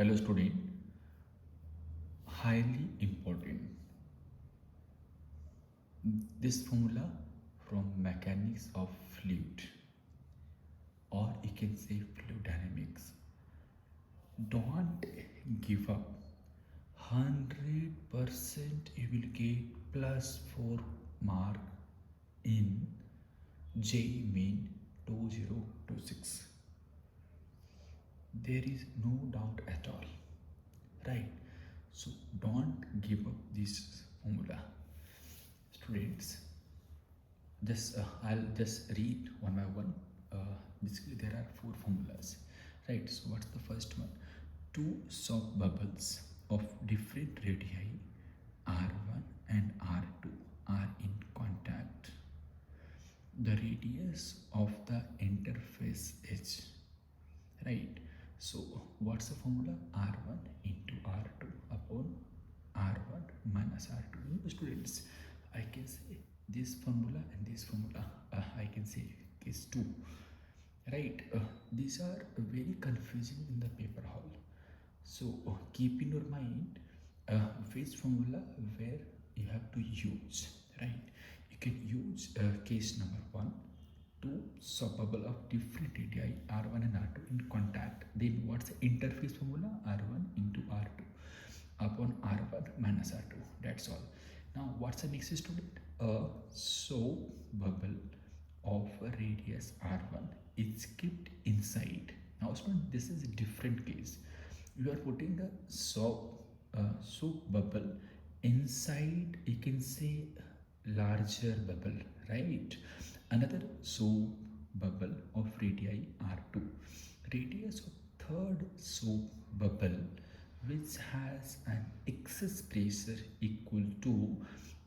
Hello student, highly important. This formula from mechanics of fluid, or you can say fluid dynamics. Don't give up. 100% you will get +4 mark in JEE Main 2026. There is no doubt at all, right? So don't give up this formula, students. I'll just read one by one. Basically there are 4 formulas, right? So what's the first one? Two soap bubbles of different radii r1 and r2 are in contact. The radius of the interface is, right? So what's the formula? R1 into R2 upon R1 minus R2. Students, I can say this formula and this formula, I can say case 2, right? These are very confusing in the paper hall. So keep in your mind which formula where you have to use, right? You can use case number 1, two subbubble of different radii r1 and r2 in contact. Then what's the interface formula? R1 into r2 upon r1 minus r2. That's all. Now what's the next, student? A soap bubble of radius r1 is kept inside. Now student, this is a different case. You are putting the soap bubble inside, you can say, larger bubble, right? Another soap bubble of radii r2. Radius of third soap bubble, which has an excess pressure equal to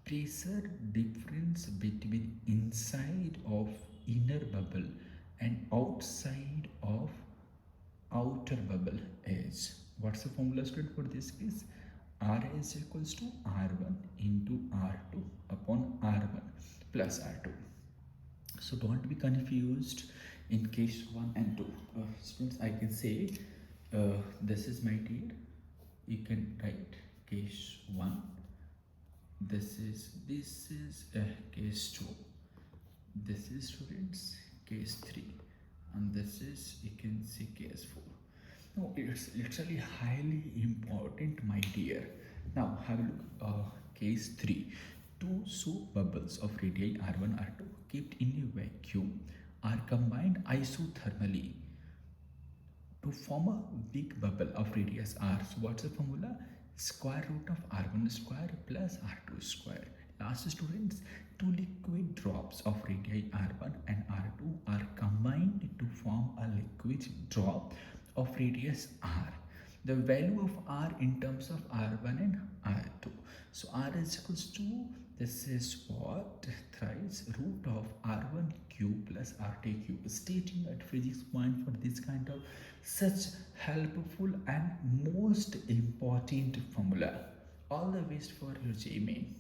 pressure difference between inside of inner bubble and outside of outer bubble is. What's the formula, student, for this case? R is equals to R1 into R2 upon R1 plus R2. So don't be confused in case 1 and 2. Students, I can say this is my dear. You can write case 1. This is case 2. This is, students, case 3, and this is, you can see, case 4. No, it's literally highly important, my dear. Now have a look. Case 3. Two soap bubbles of radii r1 r2 kept in a vacuum are combined isothermally to form a big bubble of radius r. So what's the formula? Square root of r1 square plus r2 square. Last, students, two liquid drops of radii r1 and r2 are combined to form a liquid drop of radius r. The value of r in terms of r1 and r2. So r is equals to, this is what, thrice root of r1 cube plus r2 cube. Stating at physics point for this kind of such helpful and most important formula. All the best for your JEE Main.